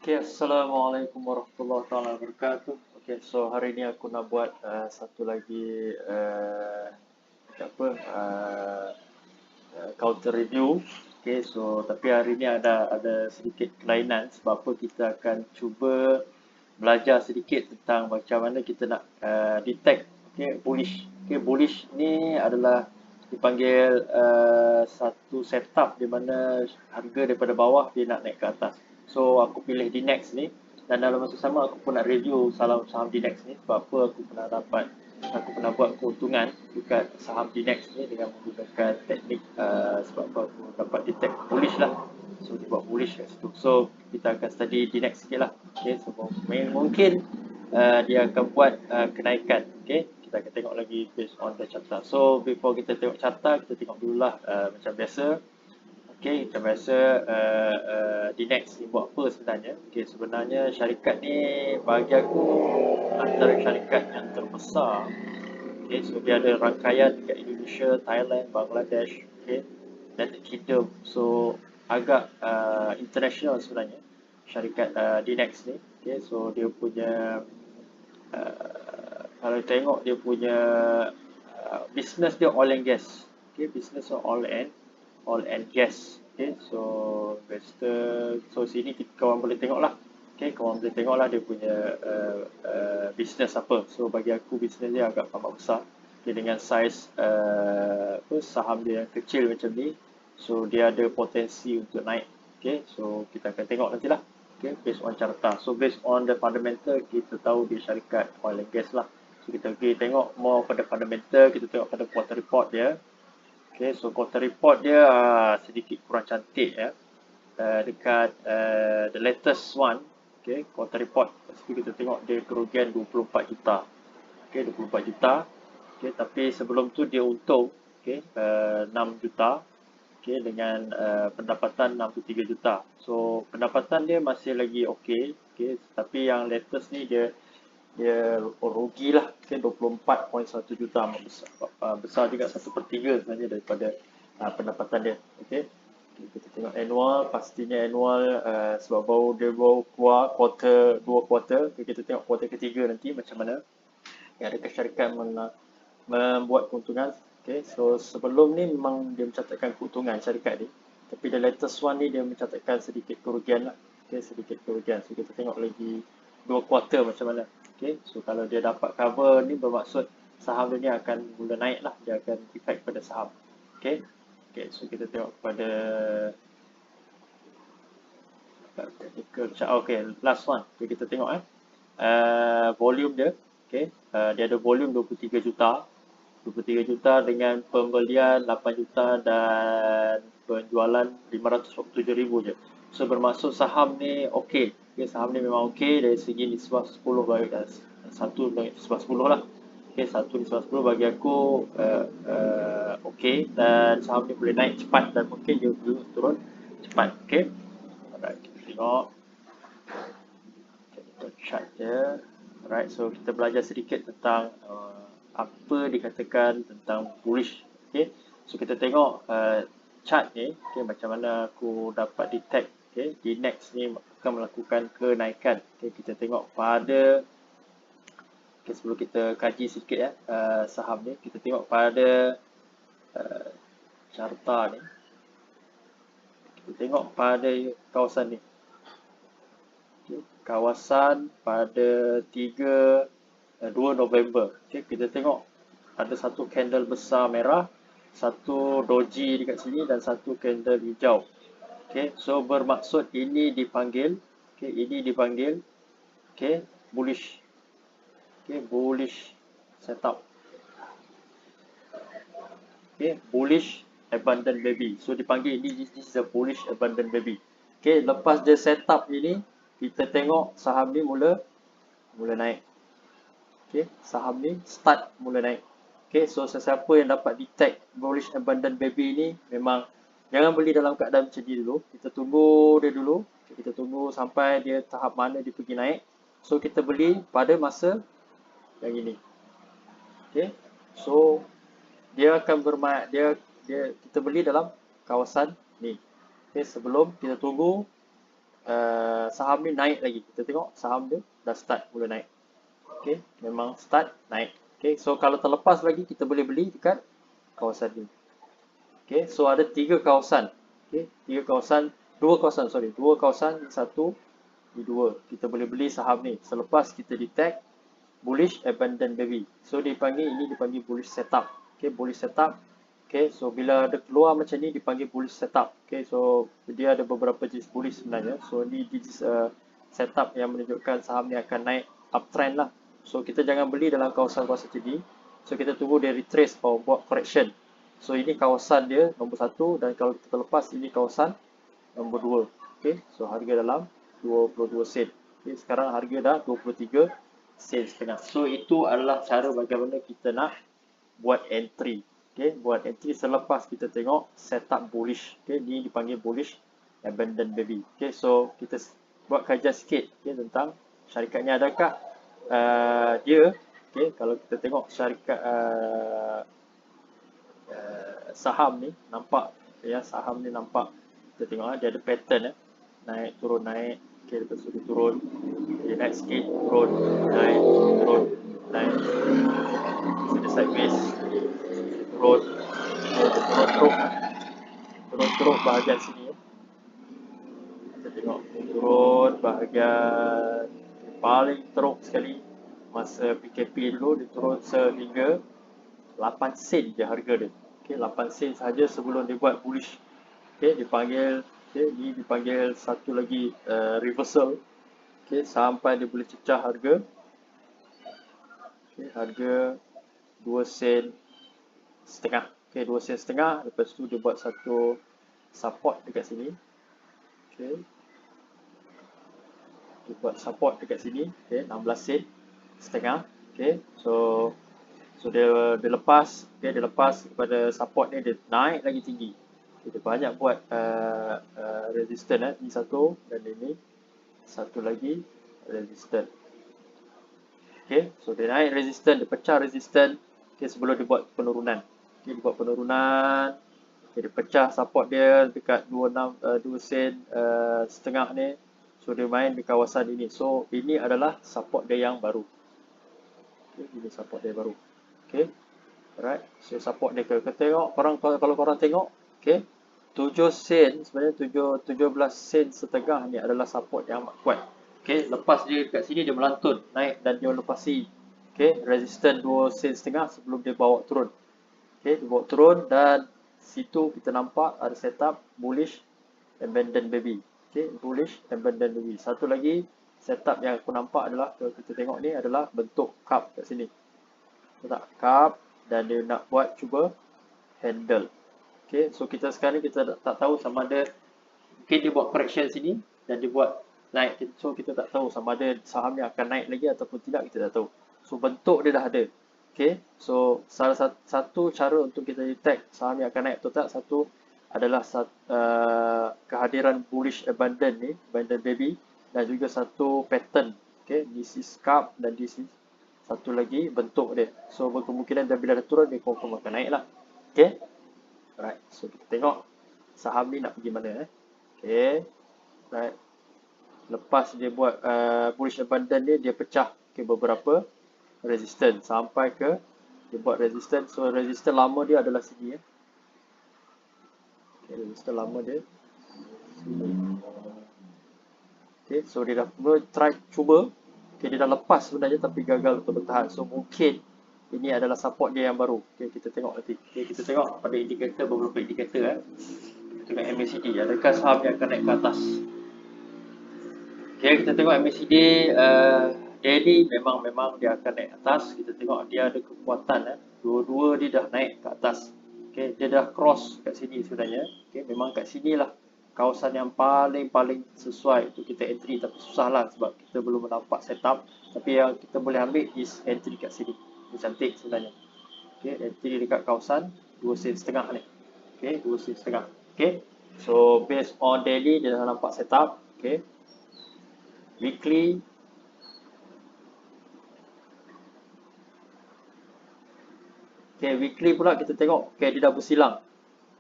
Okay, Assalamualaikum warahmatullahi wabarakatuh. Okay, so hari ni aku nak buat satu lagi apa counter review. Okay, so tapi hari ni ada sedikit kelainan sebab apa kita akan cuba belajar sedikit tentang macam mana kita nak detect bullish. Okay, bullish ni adalah dipanggil satu setup di mana harga daripada bawah dia nak naik ke atas. So aku pilih DNEX ni dan dalam masa sama aku pun nak review saham DNEX ni sebab apa aku pernah buat keuntungan dekat saham DNEX ni dengan menggunakan teknik sebab apa aku dapat detect bullish lah. So dia buat bullish kat situ. So kita akan study DNEX sikit lah. Okay, so mungkin dia akan buat kenaikan. Okay, kita akan tengok lagi based on the charta. So before kita tengok charta, kita tengok dululah macam biasa. Okay, macam biasa DNEX ni buat apa sebenarnya? Okay, sebenarnya syarikat ni bagi aku antara syarikat yang terbesar. Okay, so dia ada rangkaian dekat Indonesia, Thailand, Bangladesh, okay, United Kingdom. So agak international sebenarnya syarikat DNEX ni. Okay, so dia punya kalau tengok dia punya business dia oil and gas. Okay, business oil and gas. Okay, so investor, so sini kawan boleh tengok lah. Okay, kawan boleh tengok lah dia punya business apa. So bagi aku business dia agak amat besar. Okay, dengan size saham dia yang kecil macam ni, so dia ada potensi untuk naik. Okay, so kita akan tengok nantilah. Okay, based on carta. So based on the fundamental, kita tahu dia syarikat oil and gas lah. So kita pergi tengok more pada fundamental, kita tengok pada quarter report dia. Okay, so quarter report dia sedikit kurang cantik ya. Dekat the latest one, okay, quarter report. Pasti kita tengok dia kerugian 24 juta. Okay, 24 juta. Okay, tapi sebelum tu dia untung, okay, 6 juta. Okay, dengan pendapatan 63 juta. So pendapatan dia masih lagi okey, okay, tapi yang latest ni dia rugi lah, okay, 24.1 juta, besar, besar juga 1/3 sebenarnya daripada pendapatan dia. Okay. Kita tengok annual, pastinya annual sebab baru keluar quarter 2 quarter. Okay, kita tengok quarter ketiga nanti macam mana. Adakah syarikat membuat keuntungan. Okay, so sebelum ni memang dia mencatatkan keuntungan syarikat ni, tapi the latest one ni dia mencatatkan sedikit kerugian lah. Okay, sedikit kerugian. So kita tengok lagi 2 quarter macam mana. Okay, so kalau dia dapat cover ni bermaksud saham dia ni akan mula naik lah, dia akan efek pada saham. Okay, okay, so kita tengok pada technical chart. Okay, last one. Okay, kita tengok volume dia. Okay, dia ada volume 23 juta. 23 juta dengan pembelian 8 juta dan penjualan 547,000 je. So bermaksud saham ni okey. Okay, saham ni memang okey dari segi nisbah 10 bagi 1 nisbah 10 lah. Okay, 1 nisbah 10 bagi aku okey, dan saham ni boleh naik cepat dan mungkin dia boleh turun cepat. Okay. Alright, kita tengok chart dia. Alright, so kita belajar sedikit tentang apa dikatakan tentang bullish. Okay, so kita tengok chart ni, okay, macam mana aku dapat detect. Okay, DNEX ni akan melakukan kenaikan. Okay, kita tengok pada, okay, sebelum kita kaji sikit ya saham ni, kita tengok pada carta ni. Kita tengok pada kawasan ni. Okay, kawasan pada 2 November. Okay, kita tengok ada satu candle besar merah, satu doji dekat sini dan satu candle hijau. Okay, so bermaksud ini dipanggil, okay, bullish. Okay, bullish setup. Okay, bullish abundant baby. So dipanggil ini, this is a bullish abundant baby. Okay, lepas dia setup ini, kita tengok saham ni mula naik. Okay, saham ni start mula naik. Okay, so sesiapa yang dapat detect bullish abundant baby ni, memang jangan beli dalam keadaan macam ni dulu. Kita tunggu dia dulu. Okay, kita tunggu sampai dia tahap mana dia pergi naik. So kita beli pada masa yang ini. Okay, so dia akan bermain, kita beli dalam kawasan ni. Okay, sebelum kita tunggu saham ni naik lagi. Kita tengok saham dia dah start mula naik. Okay, memang start naik. Okay, so kalau terlepas lagi kita boleh beli dekat kawasan ni. Okay, so ada 3 kawasan. Okay, 3 kawasan, 2 kawasan, sorry, 2 kawasan, satu di 2. Kita boleh beli saham ni selepas kita detect bullish abandon baby. So ini dipanggil bullish setup. Okay, bullish setup. Okay, so bila ada keluar macam ni dipanggil bullish setup. Okay, so dia ada beberapa jenis bullish sebenarnya. So ni jenis setup yang menunjukkan saham ni akan naik uptrend lah. So kita jangan beli dalam kawasan-kawasan ini. So kita tunggu dia retrace atau buat correction. So ini kawasan dia nombor 1 dan kalau kita lepas ini kawasan nombor 2. Okay, so harga dalam 22 sen. Okay, sekarang harga dah 23 sen setengah. So itu adalah cara bagaimana kita nak buat entry. Okay, buat entry selepas kita tengok setup bullish. Okay, ini dipanggil bullish abandon baby. Okay, so kita buat kajian sikit okay, tentang syarikat ni. Adakah dia, okay, kalau kita tengok syarikat saham ni nampak ya, saham ni nampak kita tengok dia ada pattern ya, naik turun naik. Okay, lepas tu dia turun, dia naik sikit, turun, naik, turun, naik. So dia sideways, turun, turun teruk, turun teruk bahagian sini ya. Kita tengok turun bahagian paling teruk sekali masa PKP dulu, dia turun sehingga 8 sen je harga dia. Okay, 8 sen sahaja sebelum dia buat bullish. Okay, dipanggil, okay, ni dipanggil satu lagi reversal. Okay, sampai dia boleh cecah harga. Okay, harga 2 sen setengah. Okay, 2 sen setengah. Lepas tu dia buat satu support dekat sini. Okay, dia buat support dekat sini. Okay, 16 sen setengah. Okay, so dia lepas, okay, dia lepas kepada support ni, dia naik lagi tinggi. Okay, dia banyak buat resistance ni satu dan ini satu lagi resistance. Okay, so dia naik resistance, dia pecah resistance. Okay, sebelum dia buat penurunan. Okay, dia buat penurunan. Okay, dia pecah support dia dekat 2 sen setengah ni. So dia main di kawasan ini. So ini adalah support dia yang baru. Okay, ini support dia baru. Okay, alright. So support dia, kita tengok kalau korang tengok, okay, 7 sen sebenarnya 17 sen setengah ni adalah support yang amat kuat. Okay, lepas dia kat sini dia melantun naik dan dia lepasi, okay, resistance 2 sen setengah sebelum dia bawa turun. Okay, dia bawa turun dan situ kita nampak ada setup bullish abandon baby. Okay, bullish abandon baby. Satu lagi setup yang aku nampak adalah, kalau kita tengok ni adalah bentuk cup kat sini. Tak cup dan dia nak buat cuba handle. Okay, so kita sekarang ni kita tak tahu sama ada mungkin dia buat correction sini dan dia buat naik. So kita tak tahu sama ada saham ni akan naik lagi ataupun tidak, kita tak tahu. So bentuk dia dah ada. Okay, so salah satu cara untuk kita detect saham ni akan naik atau tak, satu adalah kehadiran bullish abandon ni, abandon baby, dan juga satu pattern. Okay, this is cup dan this is satu lagi bentuk dia. So berkemungkinan dan bila dah turun dia confirm akan naik lah. Okay, alright. So kita tengok saham ni nak pergi mana. Okay, right. Lepas dia buat bullish abandon dia pecah ke beberapa resistance sampai ke dia buat resistance. So resistance lama dia adalah sini ya. Okay, resistance lama dia sini. Okay, so dia dah cuba. Okay, dia dah lepas sebenarnya tapi gagal untuk bertahan. So mungkin ini adalah support dia yang baru. Okay, kita tengok nanti. Okay, kita tengok pada indikator, beberapa indikator. Kita tengok MACD. Adakah saham yang akan naik ke atas? Okay, kita tengok MACD daily memang dia akan naik atas. Kita tengok dia ada kekuatan. Dua-dua dia dah naik ke atas. Okay, dia dah cross kat sini sebenarnya. Okay, memang kat sinilah kawasan yang paling sesuai untuk kita entry, tapi susah lah sebab kita belum nampak setup. Tapi yang kita boleh ambil is entry kat sini. Ini cantik sebenarnya. Okay, entry dekat kawasan 2 sen setengah ni. Okay, 2 sen setengah. Okay, so based on daily dia dah nampak setup. Okay, weekly weekly pula kita tengok, okay, dia dah bersilang.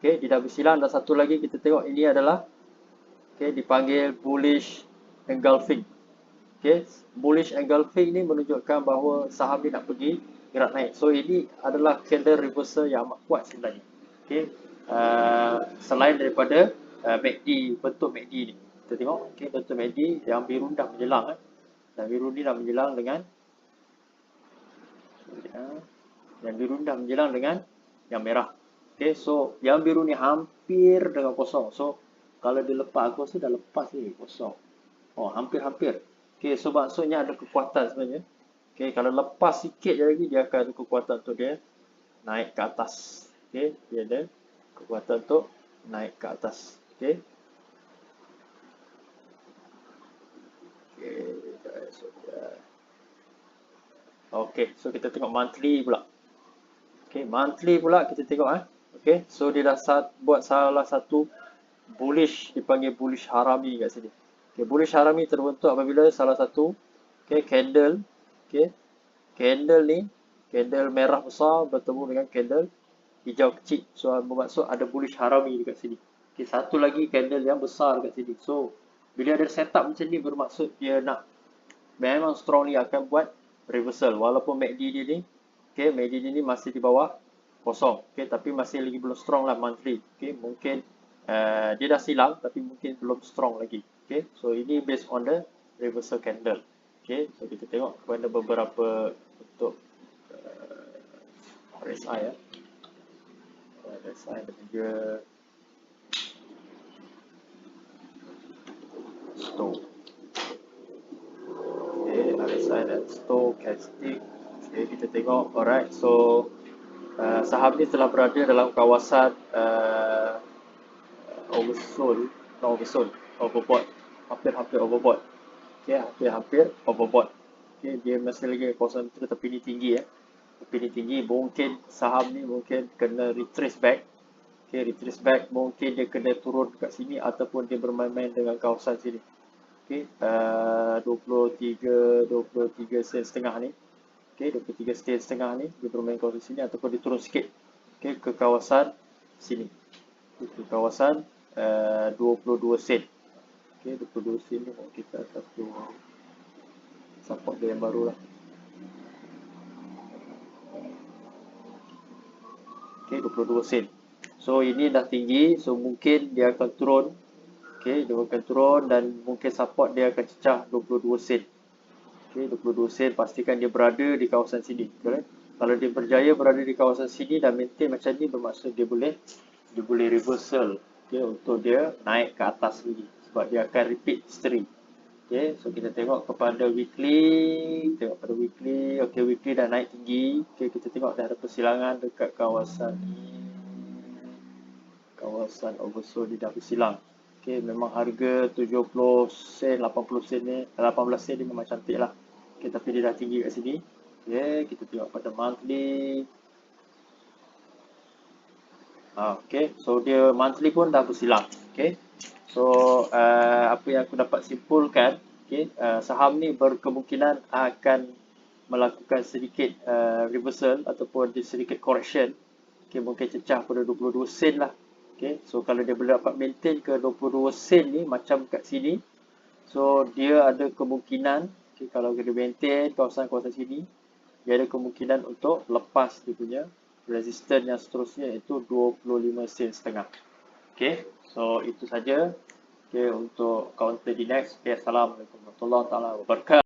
Okay, dia dah bersilang dan satu lagi kita tengok ini adalah okay, dipanggil bullish engulfing. Okay, bullish engulfing ni menunjukkan bahawa saham ni nak pergi gerak naik. So ini adalah candle reversal yang amat kuat sebenarnya. Okay, selain daripada MACD, bentuk MACD ni, kita tengok, okay, bentuk MACD yang biru dah menjelang. Yang biru ni dah menjelang dengan yang biru dah menjelang dengan yang merah. Okay, so yang biru ni hampir dengan kosong. So kalau dia lepas, aku rasa dah lepas ni kosong. Oh, hampir-hampir. Okay, so maksudnya ada kekuatan sebenarnya. Okay, kalau lepas sikit je lagi, dia akan ada kekuatan untuk dia naik ke atas. Okay, dia ada kekuatan untuk naik ke atas. Okay. Okay, so kita tengok monthly pula. Okay, monthly pula kita tengok Okay, so dia dah buat salah satu bullish, dipanggil bullish harami kat sini. Okay, bullish harami terbentuk apabila salah satu candle, candle ni, candle merah besar bertemu dengan candle hijau kecil. So bermaksud ada bullish harami dekat sini. Okay, satu lagi candle yang besar dekat sini. So bila ada setup macam ni, bermaksud dia nak memang strongly akan buat reversal. Walaupun MACD dia ni, MACD dia ni masih di bawah kosong, tapi masih lagi belum strong lah monthly. Mungkin dia dah silang tapi mungkin belum strong lagi. So ini based on the reversal candle. So kita tengok kepada beberapa untuk RSI RSI dan juga RSI dan stochastic. Kita tengok. Alright, so saham ni telah berada dalam kawasan overbought, hampir overbought. Hampir overbought. Dia masih lagi kawasan tu, tapi ni tinggi tapi ni tinggi. Mungkin saham ni mungkin kena retrace back. Retrace back, mungkin dia kena turun kat sini ataupun dia bermain-main dengan kawasan sini. 23 sen setengah ni. 23 sen setengah ni dia bermain kawasan sini ataupun dia turun sikit ke kawasan sini. Ke kawasan 22 sen. 22 sen ni kita satu support dia yang baru lah. 22 sen. So ini dah tinggi, so mungkin dia akan turun. Dia akan turun dan mungkin support dia akan cecah 22 sen. 22 sen, pastikan dia berada di kawasan sini. Kalau dia berjaya berada di kawasan sini dan maintain macam ni, bermaksud dia boleh reversal untuk dia naik ke atas lagi, sebab dia akan repeat history. So kita tengok kepada weekly. Weekly dah naik tinggi. Kita tengok dah ada persilangan dekat kawasan ni. Kawasan oversold dia dah bersilang. Memang harga 70 sen, 80 sen ni, 18 sen ni memang cantik lah. Tapi dia dah tinggi kat sini. Kita tengok pada monthly. So dia monthly pun dah bersilang. So apa yang aku dapat simpulkan, saham ni berkemungkinan akan melakukan sedikit reversal ataupun sedikit correction. Mungkin cecah pada 22 sen lah. So kalau dia boleh dapat maintain ke 22 sen ni macam kat sini, so dia ada kemungkinan, kalau dia maintain kawasan-kawasan sini, dia ada kemungkinan untuk lepas dia punya resistance yang seterusnya, iaitu 25 sen setengah. So itu saja untuk counter di next. Assalamualaikum warahmatullahi wabarakatuh.